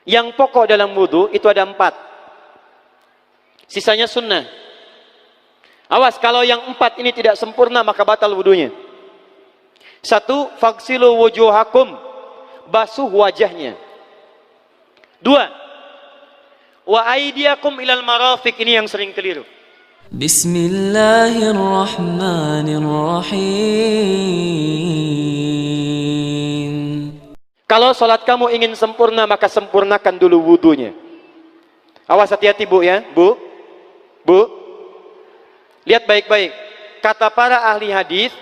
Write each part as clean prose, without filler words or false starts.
Yang pokok dalam wudu itu ada 4. Sisanya sunnah. Awas, kalau yang 4 ini tidak sempurna maka batal wudunya. 1. Faghsilu wujuhakum, basuh wajahnya. 2. Wa aydiyakum ilal marafiq, ini yang sering keliru. Bismillahirrahmanirrahim. Kalau sholat kamu ingin sempurna maka sempurnakan dulu wudunya. Awas, hati-hati Bu ya, Bu. Lihat baik-baik. Kata para ahli hadis,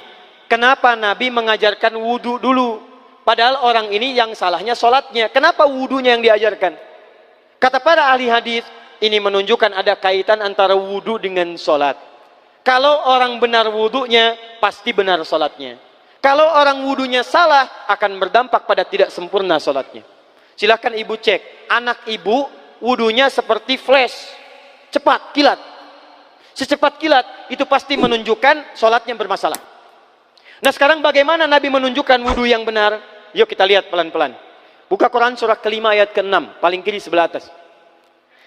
kenapa Nabi mengajarkan wudu dulu? Padahal orang ini yang salahnya sholatnya. Kenapa wudunya yang diajarkan? Kata para ahli hadis, ini menunjukkan ada kaitan antara wudu dengan sholat. Kalau orang benar wudunya, pasti benar sholatnya. Kalau orang wudunya salah, akan berdampak pada tidak sempurna sholatnya. Silahkan ibu cek, anak ibu wudunya seperti flash, cepat, kilat. Secepat kilat, itu pasti menunjukkan sholatnya bermasalah. Nah sekarang bagaimana Nabi menunjukkan wudu yang benar? Yuk kita lihat pelan-pelan. Buka Quran surah ke-5 ayat ke-6, paling kiri sebelah atas.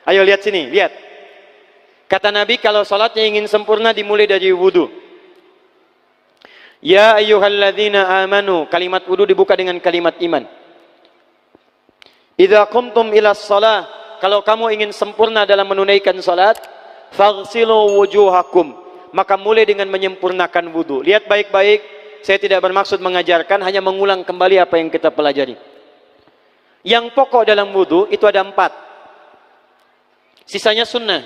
Ayo lihat sini, lihat. Kata Nabi, kalau sholatnya ingin sempurna dimulai dari wudu. Ya ayyuhalladzina amanu, kalimat wudu dibuka dengan kalimat iman. Idza qumtum ila shalah, kalau kamu ingin sempurna dalam menunaikan salat, faghsilu wujuhakum, maka mulai dengan menyempurnakan wudu. Lihat baik-baik, saya tidak bermaksud mengajarkan, hanya mengulang kembali apa yang kita pelajari. Yang pokok dalam wudu itu ada 4. Sisanya sunnah.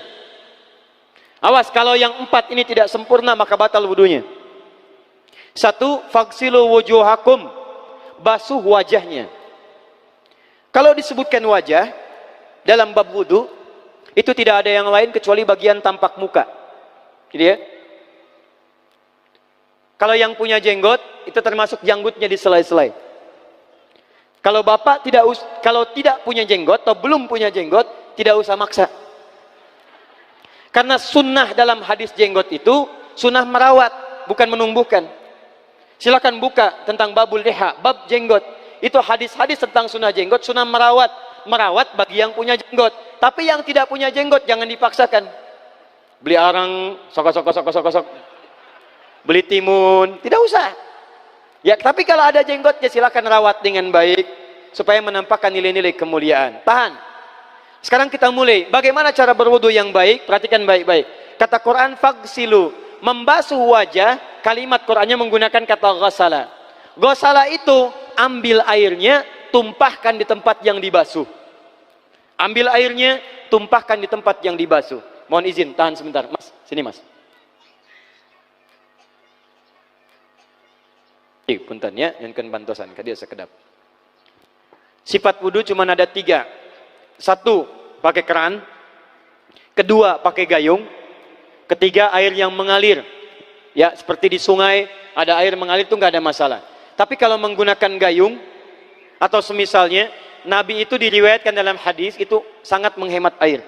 Awas, kalau yang 4 ini tidak sempurna maka batal wudunya. 1. Faghsilu wujuhakum, basuh wajahnya. Kalau disebutkan wajah dalam bab wudu, itu tidak ada yang lain kecuali bagian tampak muka. Gitu ya. Kalau yang punya jenggot, itu termasuk janggutnya di selai-selai. Kalau bapak kalau tidak punya jenggot atau belum punya jenggot, tidak usah maksa. Karena sunnah dalam hadis jenggot itu sunnah merawat, bukan menumbuhkan. Silakan buka tentang babul liha, bab jenggot. Itu hadis-hadis tentang sunnah jenggot, sunnah merawat bagi yang punya jenggot. Tapi yang tidak punya jenggot jangan dipaksakan. Beli arang, sok. Beli timun, tidak usah. Ya, tapi kalau ada jenggotnya silakan rawat dengan baik supaya menampakkan nilai-nilai kemuliaan. Tahan. Sekarang kita mulai. Bagaimana cara berwudu yang baik? Perhatikan baik-baik. Kata Quran faghsilu, membasuh wajah, kalimat Qurannya menggunakan kata ghasala. Ghasala itu ambil airnya, tumpahkan di tempat yang dibasuh. Ambil airnya, tumpahkan di tempat yang dibasuh. Mohon izin, tahan sebentar. Mas, sini mas. Punten ya, yang kan bantosan, kadia sekedap. Sifat wudu cuma ada 3. 1, pakai keran. 2, pakai gayung. 3, air yang mengalir. Ya, seperti di sungai, ada air mengalir itu nggak ada masalah. Tapi kalau menggunakan gayung, atau semisalnya, Nabi itu diriwayatkan dalam hadis, itu sangat menghemat air.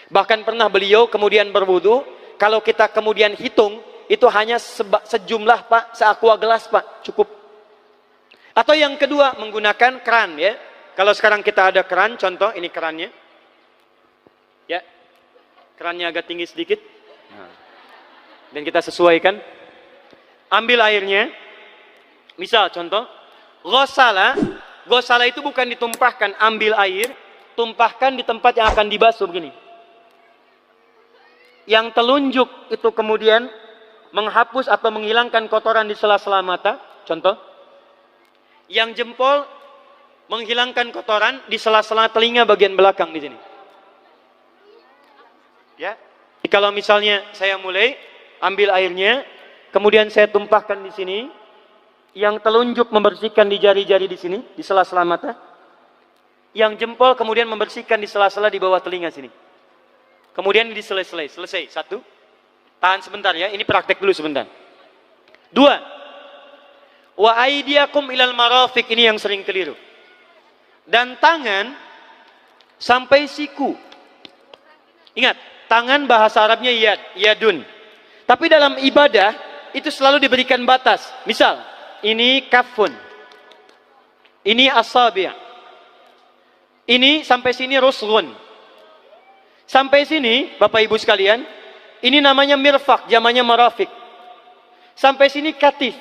Bahkan pernah beliau kemudian berwudu, kalau kita kemudian hitung, itu hanya sejumlah Pak, seaqua gelas Pak, cukup. Atau yang kedua, menggunakan keran ya. Kalau sekarang kita ada keran, contoh ini kerannya. Ya, kerannya agak tinggi sedikit. Dan kita sesuaikan. Ambil airnya. Misal contoh, ghasala itu bukan ditumpahkan, ambil air, tumpahkan di tempat yang akan dibasuh begini. Yang telunjuk itu kemudian menghapus atau menghilangkan kotoran di sela-sela mata, contoh. Yang jempol menghilangkan kotoran di sela-sela telinga bagian belakang di sini. Ya. Jadi kalau misalnya saya mulai ambil airnya, kemudian saya tumpahkan di sini, yang telunjuk membersihkan di jari-jari di sini, di sela-sela mata. Yang jempol kemudian membersihkan di sela-sela di bawah telinga sini. Kemudian di selesai. 1. Tahan sebentar ya, ini praktek dulu sebentar. 2. Wa aydiyakum ilal marafiq, ini yang sering keliru. Dan tangan sampai siku. Ingat, tangan bahasa Arabnya yadun. Tapi dalam ibadah itu selalu diberikan batas. Misal, ini kafun. Ini asabi'. Ini sampai sini rusghun. Sampai sini, Bapak Ibu sekalian, ini namanya mirfaq, jamannya marafiq. Sampai sini katif.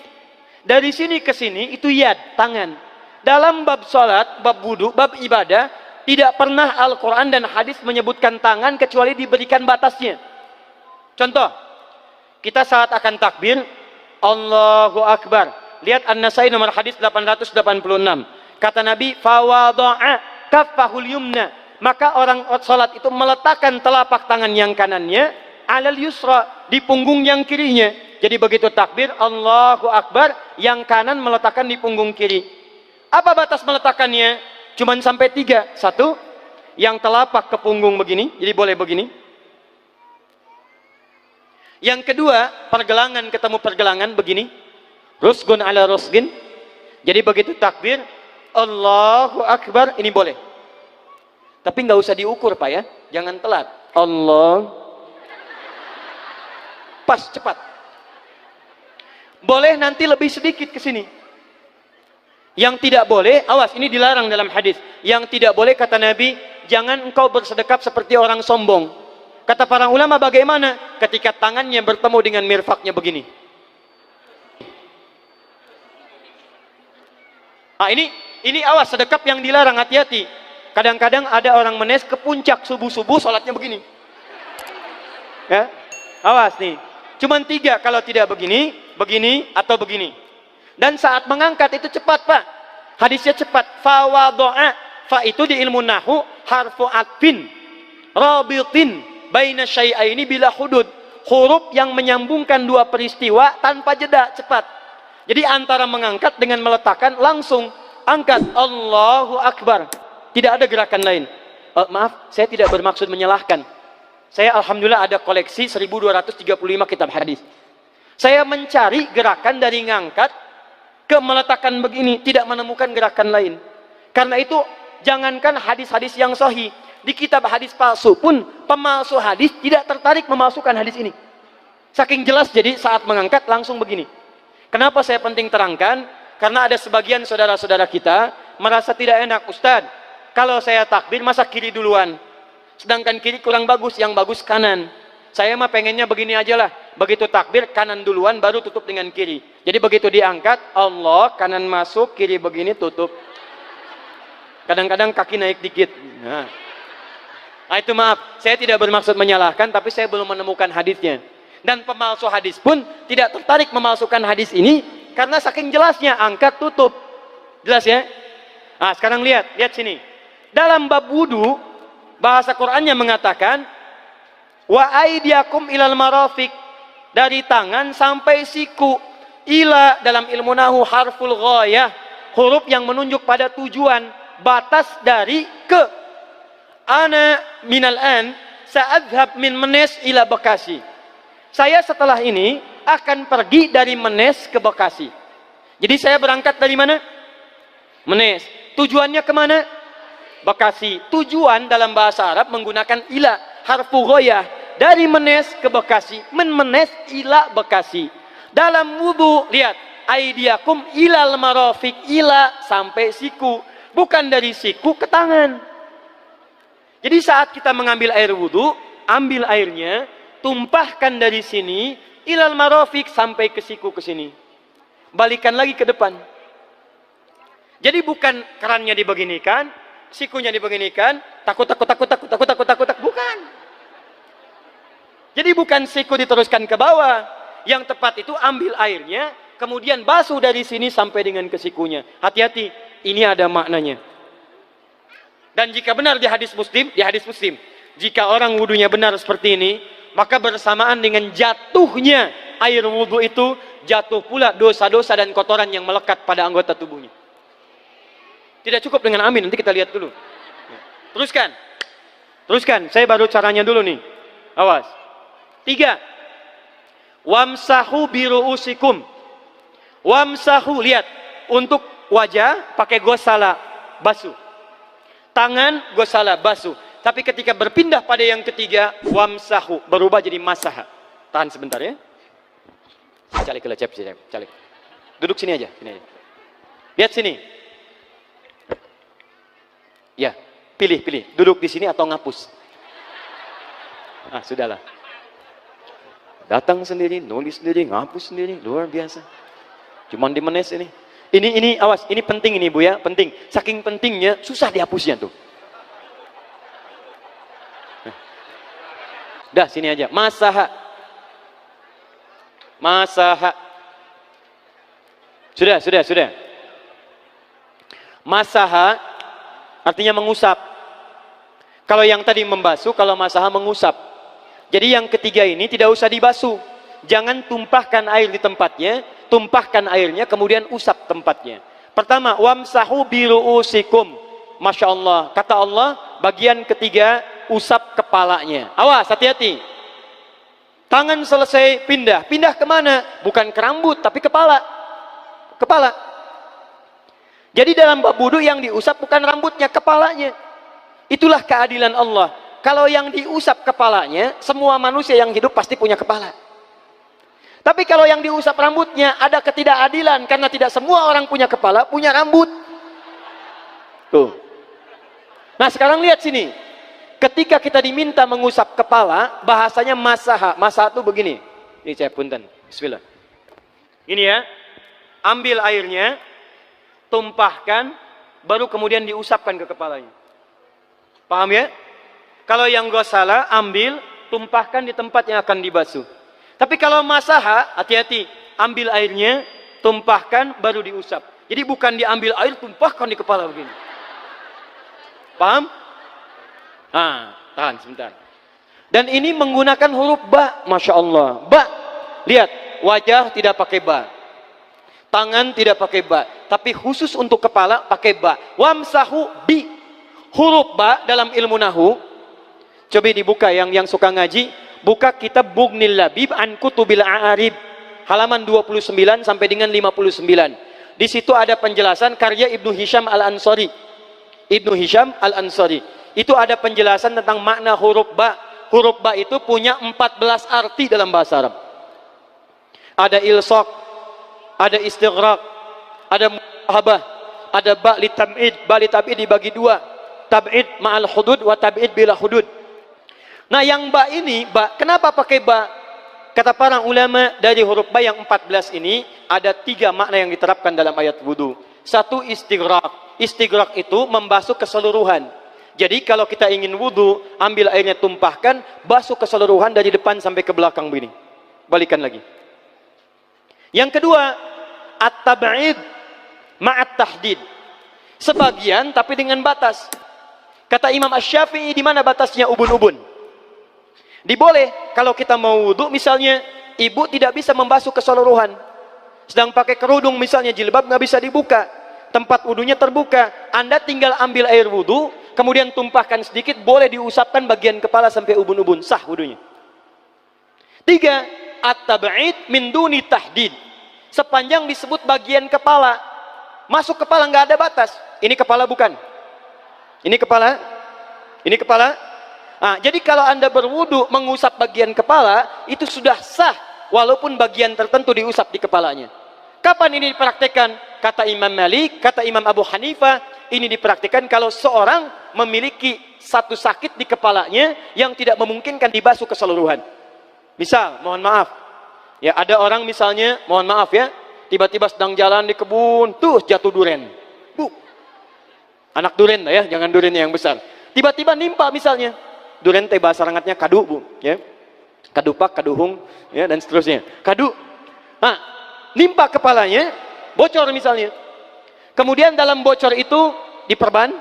Dari sini ke sini itu yad, tangan. Dalam bab salat, bab wudu, bab ibadah, tidak pernah Al-Quran dan hadis menyebutkan tangan kecuali diberikan batasnya. Contoh, kita saat akan takbir, Allahu Akbar. Lihat An-Nasai nomor hadis 886. Kata Nabi, fawada'a kaffahul yumna. Maka orang salat itu meletakkan telapak tangan yang kanannya alal yusra, di punggung yang kirinya. Jadi begitu takbir, Allahu Akbar, yang kanan meletakkan di punggung kiri. Apa batas meletakkannya? Cuman sampai 3. 1, yang telapak ke punggung begini, jadi boleh begini. Yang kedua, pergelangan ketemu pergelangan begini. Rusgun ala rusgin. Jadi begitu takbir, Allahu Akbar, ini boleh. Tapi nggak usah diukur Pak ya, jangan telat. Allah. Pas, cepat. Boleh nanti lebih sedikit ke sini. Yang tidak boleh, awas, ini dilarang dalam hadis. Yang tidak boleh kata Nabi, jangan engkau bersedekap seperti orang sombong. Kata para ulama bagaimana? Ketika tangannya bertemu dengan mirfaknya begini. Ah, ini awas, sedekap yang dilarang, hati-hati. Kadang-kadang ada orang menes ke puncak subuh-subuh sholatnya begini. Ya, awas nih. Cuman 3 kalau tidak begini, begini atau begini. Dan saat mengangkat itu cepat Pak. Hadisnya cepat. Fawado'a. Fa itu di ilmu nahu harfu atfin rabitin baina syai'aini bila hudud. Huruf yang menyambungkan 2 peristiwa tanpa jeda, cepat. Jadi antara mengangkat dengan meletakkan langsung angkat Allahu Akbar. Tidak ada gerakan lain. Maaf, saya tidak bermaksud menyalahkan. Saya alhamdulillah ada koleksi 1235 kitab hadis. Saya mencari gerakan dari ngangkat ke meletakkan begini, tidak menemukan gerakan lain. Karena itu jangankan hadis-hadis yang sahih, di kitab hadis palsu pun pemalsu hadis tidak tertarik memasukkan hadis ini. Saking jelas, jadi saat mengangkat langsung begini. Kenapa saya penting terangkan? Karena ada sebagian saudara-saudara kita merasa tidak enak, Ustadz, kalau saya takbir masa kiri duluan, sedangkan kiri kurang bagus, yang bagus kanan. Saya mah pengennya begini aja lah, begitu takbir kanan duluan baru tutup dengan kiri. Jadi begitu diangkat, Allah, kanan masuk, kiri begini tutup. Kadang-kadang kaki naik dikit. Nah, itu maaf, saya tidak bermaksud menyalahkan, tapi saya belum menemukan hadisnya. Dan pemalsu hadis pun tidak tertarik memalsukan hadis ini karena saking jelasnya angkat tutup. Jelas ya? Nah, sekarang lihat sini. Dalam bab wudu, bahasa Qur'annya mengatakan wa aidiakum ilal marafiq, dari tangan sampai siku. Ila dalam ilmu nahu harful ghayah, huruf yang menunjuk pada tujuan, batas dari ke. Ana minal an sa'adhab min Menes ila Bekasi. Saya setelah ini akan pergi dari Menes ke Bekasi. Jadi saya berangkat dari mana? Menes. Tujuannya kemana? Bekasi. Tujuan dalam bahasa Arab menggunakan ila, harfu ghayah. Dari Menes ke Bekasi. Menes ila Bekasi. Dalam wudu, lihat. Aidiakum ilal marafiq, ila sampai siku. Bukan dari siku ke tangan. Jadi saat kita mengambil air wudu, ambil airnya, tumpahkan dari sini ilal marafiq sampai ke siku ke sini. Balikan lagi ke depan. Jadi bukan kerannya dibeginikan, sikunya dibeginikan, takut, bukan. Jadi bukan siku diteruskan ke bawah. Yang tepat itu ambil airnya, kemudian basuh dari sini sampai dengan ke sikunya. Hati-hati, ini ada maknanya. Dan jika benar di hadis Muslim, jika orang wudunya benar seperti ini, maka bersamaan dengan jatuhnya air wudu itu, jatuh pula dosa-dosa dan kotoran yang melekat pada anggota tubuhnya. Tidak cukup dengan amin, nanti kita lihat dulu. Teruskan, saya baru caranya dulu nih. Awas. 3. Wamsahu biru'usikum. Wamsahu, lihat. Untuk wajah pakai gosala, basuh. Tangan gosala, basuh. Tapi ketika berpindah pada yang ketiga, wamsahu, berubah jadi masaha. Tahan sebentar ya. Calik. Duduk sini aja. Lihat sini. Ya, Pilih, duduk di sini atau ngapus. Ah, sudahlah. Datang sendiri, nulis sendiri, ngapus sendiri, luar biasa. Cuman di menes ini. Ini awas, ini penting ini Bu ya, penting. Saking pentingnya susah dihapusnya tuh. Dah sini aja. Masaha. Sudah. Masaha artinya mengusap. Kalau yang tadi membasuh, kalau masaha mengusap. Jadi yang ketiga ini tidak usah dibasuh. Jangan tumpahkan air di tempatnya, tumpahkan airnya kemudian usap tempatnya. Pertama, wamsahu biru'usikum. Masya Allah, kata Allah, bagian ketiga usap kepalanya. Awas, hati-hati. Tangan selesai pindah kemana? Bukan ke rambut tapi kepala. Jadi dalam bab wudu yang diusap bukan rambutnya, kepalanya. Itulah keadilan Allah. Kalau yang diusap kepalanya, semua manusia yang hidup pasti punya kepala. Tapi kalau yang diusap rambutnya, ada ketidakadilan. Karena tidak semua orang punya kepala, punya rambut. Tuh. Nah sekarang lihat sini. Ketika kita diminta mengusap kepala, bahasanya masaha. Masaha itu begini. Ini saya punten. Bismillah. Ini ya. Ambil airnya, tumpahkan, baru kemudian diusapkan ke kepalanya. Paham ya? Kalau yang gosala, ambil, tumpahkan di tempat yang akan dibasuh. Tapi kalau masaha, hati-hati. Ambil airnya, tumpahkan, baru diusap. Jadi bukan diambil air, tumpahkan di kepala begini. Paham? Tahan sebentar. Dan ini menggunakan huruf ba, Masya Allah. Ba, lihat, wajah tidak pakai ba. Tangan tidak pakai ba. Tapi khusus untuk kepala pakai ba. Wamsahu bi. Huruf ba dalam ilmu nahu, coba dibuka yang suka ngaji, buka kitab Bughnil Labib an Kutubil A'arib, halaman 29 sampai dengan 59. Di situ ada penjelasan karya Ibnu Hisham Al-Ansari. Itu ada penjelasan tentang makna huruf ba. Huruf ba itu punya 14 arti dalam bahasa Arab. Ada ilsaq, ada istighraq, ada muhabah, ada ba li tab'id dibagi dua. Tab'id ma'al hudud wa tab'id bila hudud. Nah yang ba ini, kenapa pakai ba? Kata para ulama, dari huruf ba yang 14 ini ada 3 makna yang diterapkan dalam ayat wudu. Satu, istighraq. Istighraq itu membasuh keseluruhan. Jadi kalau kita ingin wudu, ambil airnya, tumpahkan, basuh keseluruhan dari depan sampai ke belakang begini. Balikan lagi. Yang kedua, at-tab'id ma'at tahdid. Sebagian tapi dengan batas. Kata Imam Asy-Syafi'i, di mana batasnya ubun-ubun? Diboleh kalau kita mau wudu, misalnya ibu tidak bisa membasuh keseluruhan, sedang pakai kerudung misalnya, jilbab nggak bisa dibuka, tempat wudunya terbuka, Anda tinggal ambil air wudu, kemudian tumpahkan sedikit, boleh diusapkan bagian kepala sampai ubun-ubun, sah wudunya. 3, at-tab'id min duni tahdid. Sepanjang disebut bagian kepala, masuk kepala nggak ada batas. Ini kepala bukan? Ini kepala? Ini kepala? Nah, jadi kalau Anda berwudu mengusap bagian kepala, itu sudah sah walaupun bagian tertentu diusap di kepalanya. Kapan ini dipraktekkan? Kata Imam Malik, kata Imam Abu Hanifah, ini dipraktekkan kalau seorang memiliki satu sakit di kepalanya yang tidak memungkinkan dibasuh keseluruhan. Misal, mohon maaf, ya ada orang misalnya, mohon maaf ya, tiba-tiba sedang jalan di kebun, tuh jatuh duren. Anak duren ya, jangan durennya yang besar. Tiba-tiba nimpa misalnya. Duren teh bahasa rangatnya kadu, Bu, ya. Kadupak, kaduhung, ya, dan seterusnya. Kadu. Nah, nimpa kepalanya, bocor misalnya. Kemudian dalam bocor itu diperban,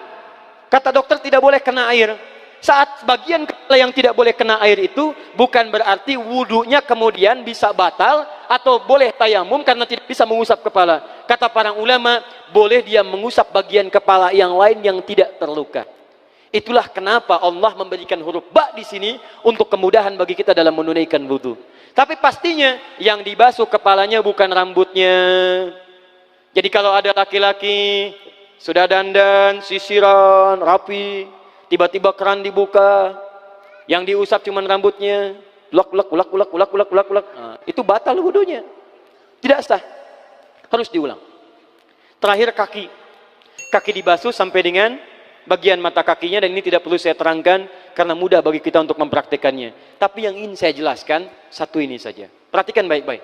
kata dokter tidak boleh kena air. Saat bagian kepala yang tidak boleh kena air itu bukan berarti wudunya kemudian bisa batal atau boleh tayamum karena tidak bisa mengusap kepala. Kata para ulama, boleh dia mengusap bagian kepala yang lain yang tidak terluka. Itulah kenapa Allah memberikan huruf ba di sini untuk kemudahan bagi kita dalam menunaikan wudu. Tapi pastinya yang dibasuh kepalanya bukan rambutnya. Jadi kalau ada laki-laki sudah dandan, sisiran, rapi, tiba-tiba keran dibuka, yang diusap cuma rambutnya, ulak. Nah, itu batal wudunya. Tidak sah. Harus diulang. Terakhir kaki. Kaki dibasuh sampai dengan bagian mata kakinya, dan ini tidak perlu saya terangkan karena mudah bagi kita untuk mempraktekannya. Tapi yang ingin saya jelaskan satu ini saja. Perhatikan baik-baik.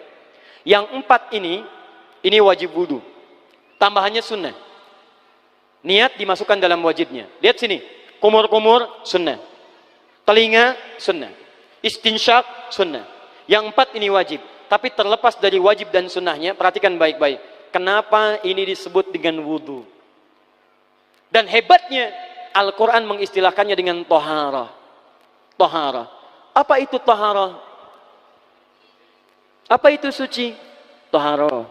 Yang 4 ini wajib wudu. Tambahannya sunnah. Niat dimasukkan dalam wajibnya. Lihat sini, kumur-kumur sunnah, telinga sunnah, istinsyak sunnah. Yang 4 ini wajib. Tapi terlepas dari wajib dan sunnahnya, perhatikan baik-baik. Kenapa ini disebut dengan wudu? Dan hebatnya Al-Quran mengistilahkannya dengan toharah. Toharah. Apa itu toharah? Apa itu suci? Toharah.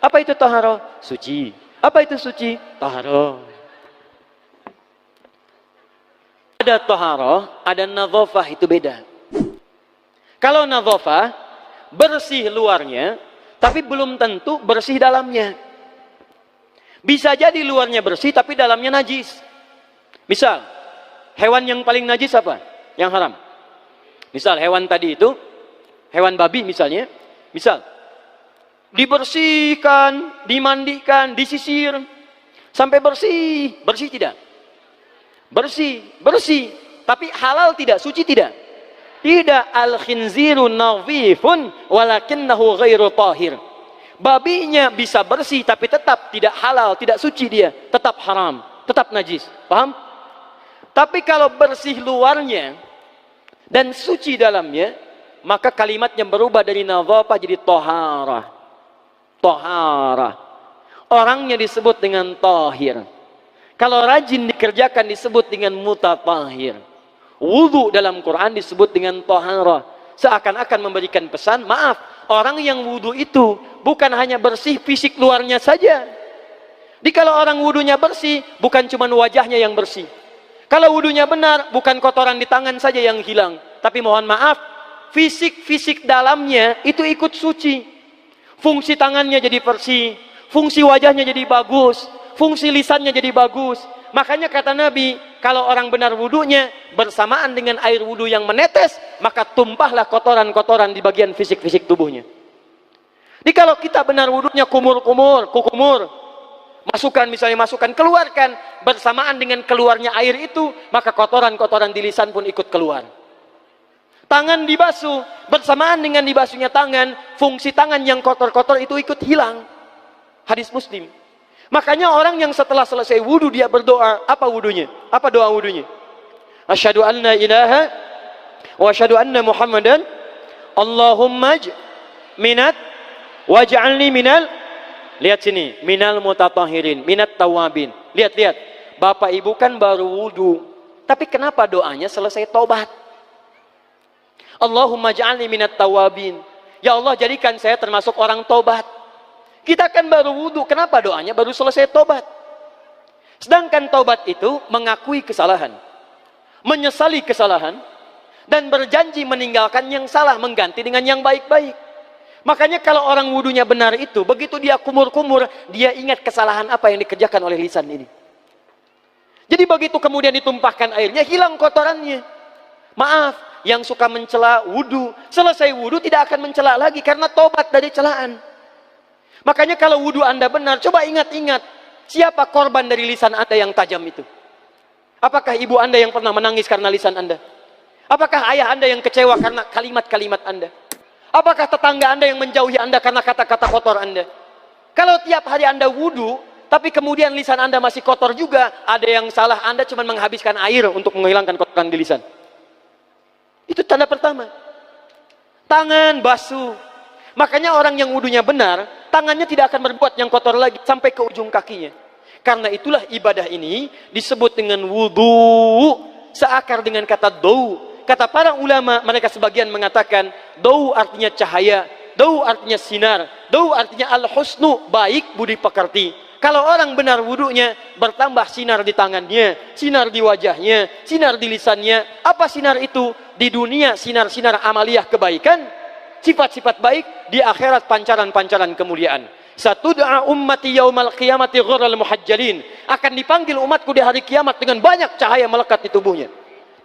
Apa itu toharah? Suci. Apa itu suci? Toharah. Ada toharah, ada nadhafah, itu beda. Kalau nadhafah, bersih luarnya, tapi belum tentu bersih dalamnya. Bisa jadi luarnya bersih, tapi dalamnya najis. Misal, hewan yang paling najis apa? Yang haram. Misal, hewan tadi itu, hewan babi misalnya, misal, dibersihkan, dimandikan, disisir, sampai bersih. Bersih tidak? Bersih, bersih. Tapi halal tidak? Suci tidak? Tidak. Al-khinziru nadhifun walakinnahu ghairu tahir. Babinya bisa bersih tapi tetap tidak halal, tidak suci dia, tetap haram, tetap najis. Paham? Tapi kalau bersih luarnya dan suci dalamnya, maka kalimatnya berubah dari nadhafah jadi toharah. Toharah. Orangnya disebut dengan tahir. Kalau rajin dikerjakan disebut dengan mutatahhir. Wudu dalam Quran disebut dengan toharah. Seakan-akan memberikan pesan, maaf, orang yang wudu itu bukan hanya bersih fisik luarnya saja. Jadi kalau orang wudunya bersih, bukan cuma wajahnya yang bersih. Kalau wudunya benar, bukan kotoran di tangan saja yang hilang. Tapi mohon maaf, fisik-fisik dalamnya itu ikut suci. Fungsi tangannya jadi bersih, fungsi wajahnya jadi bagus, fungsi lisannya jadi bagus. Makanya kata Nabi, kalau orang benar wudunya bersamaan dengan air wudu yang menetes, maka tumpahlah kotoran-kotoran di bagian fisik-fisik tubuhnya. Jadi kalau kita benar wudunya kumur-kumur, kukumur, masukkan misalnya, masukkan, keluarkan, bersamaan dengan keluarnya air itu, maka kotoran-kotoran di lisan pun ikut keluar. Tangan dibasuh, bersamaan dengan dibasuhnya tangan, fungsi tangan yang kotor-kotor itu ikut hilang. Hadis Muslim. Makanya orang yang setelah selesai wudu dia berdoa, apa wudunya? Apa doa wudunya? Asyhadu an la ilaha wa asyhadu anna Muhammadan Allahumma minat waj'alni minal, lihat sini, minal mutatahhirin, minat tawabin. Lihat. Bapak Ibu kan baru wudu, tapi kenapa doanya selesai tobat? Allahumma ja'alni minat tawabin. Ya Allah, jadikan saya termasuk orang tobat. Kita kan baru wudu, kenapa doanya baru selesai tobat? Sedangkan tobat itu mengakui kesalahan, menyesali kesalahan, dan berjanji meninggalkan yang salah, mengganti dengan yang baik-baik. Makanya kalau orang wudunya benar itu, begitu dia kumur-kumur, dia ingat kesalahan apa yang dikerjakan oleh lisan ini. Jadi begitu kemudian ditumpahkan airnya, hilang kotorannya. Maaf, yang suka mencela wudu, selesai wudu tidak akan mencela lagi karena tobat dari celaan. Makanya kalau wudu Anda benar, coba ingat-ingat, siapa korban dari lisan Anda yang tajam itu? Apakah ibu Anda yang pernah menangis karena lisan Anda? Apakah ayah Anda yang kecewa karena kalimat-kalimat Anda? Apakah tetangga Anda yang menjauhi Anda karena kata-kata kotor Anda? Kalau tiap hari Anda wudu, tapi kemudian lisan Anda masih kotor juga, ada yang salah, Anda cuma menghabiskan air untuk menghilangkan kotoran di lisan. Itu tanda pertama. Tangan basuh. Makanya orang yang wudunya benar, tangannya tidak akan berbuat yang kotor lagi sampai ke ujung kakinya. Karena itulah ibadah ini disebut dengan wudu, seakar dengan kata dau. Kata para ulama, mereka sebagian mengatakan dau artinya cahaya, dau artinya sinar, dau artinya al-husnu, baik budi pekerti. Kalau orang benar wudunya, bertambah sinar di tangannya, sinar di wajahnya, sinar di lisannya. Apa sinar itu? Di dunia sinar-sinar amaliyah kebaikan, sifat-sifat baik, di akhirat pancaran-pancaran kemuliaan. Satud'a ummati yaumal qiyamati ghurral muhajjalin. Akan dipanggil umatku di hari kiamat dengan banyak cahaya melekat di tubuhnya.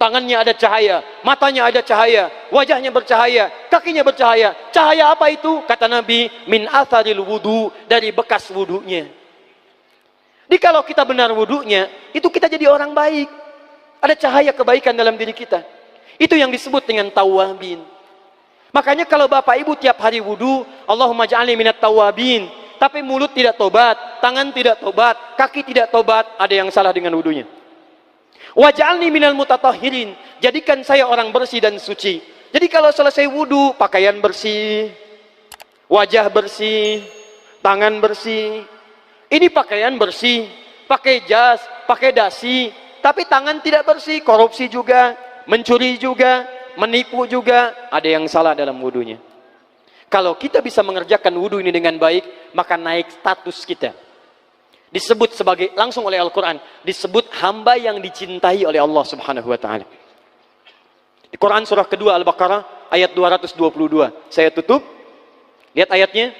Tangannya ada cahaya, matanya ada cahaya, wajahnya bercahaya, kakinya bercahaya. Cahaya apa itu? Kata Nabi, min atharil wudu, dari bekas wudunya. Jadi kalau kita benar wudunya, itu kita jadi orang baik. Ada cahaya kebaikan dalam diri kita. Itu yang disebut dengan tawabin. Makanya kalau bapak ibu tiap hari wudu, Allahumma ja'alni minat tawabin. Tapi mulut tidak tobat, tangan tidak tobat, kaki tidak tobat, ada yang salah dengan wudunya. Waj'alni minal mutatahhirin. Jadikan saya orang bersih dan suci. Jadi kalau selesai wudu, pakaian bersih, wajah bersih, tangan bersih. Ini pakaian bersih, pakai jas, pakai dasi, tapi tangan tidak bersih, korupsi juga, mencuri juga, menipu juga, ada yang salah dalam wudunya. Kalau kita bisa mengerjakan wudu ini dengan baik, maka naik status kita. Disebut sebagai, langsung oleh Al-Quran, disebut hamba yang dicintai oleh Allah Subhanahu wa ta'ala. Di Quran surah kedua Al-Baqarah ayat 222. Saya tutup. Lihat ayatnya.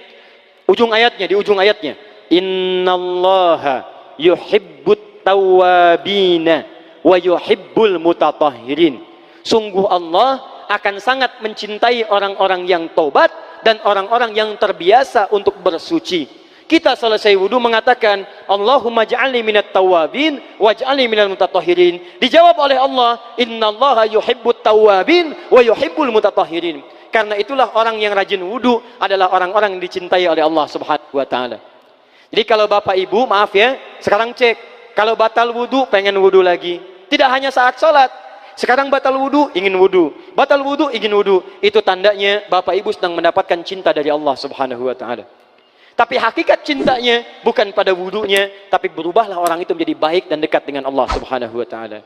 Di ujung ayatnya. Innallaha yuhibbut tawwabina wa yuhibbul mutatahhirin. Sungguh Allah akan sangat mencintai orang-orang yang tobat dan orang-orang yang terbiasa untuk bersuci. Kita selesai wudu mengatakan Allahumma ja'alni minat tawwabin waj'alni minal mutatahhirin. Dijawab oleh Allah, innallaha yuhibbut tawwabin wa yuhibbul mutatahhirin. Karena itulah orang yang rajin wudu adalah orang-orang yang dicintai oleh Allah Subhanahu wa taala. Jadi kalau Bapak Ibu, maaf ya, sekarang cek. Kalau batal wudu, pengen wudu lagi. Tidak hanya saat sholat. Sekarang batal wudu, ingin wudu. Batal wudu, ingin wudu. Itu tandanya Bapak Ibu sedang mendapatkan cinta dari Allah Subhanahu wa ta'ala. Tapi hakikat cintanya bukan pada wudunya, tapi berubahlah orang itu menjadi baik dan dekat dengan Allah Subhanahu wa ta'ala.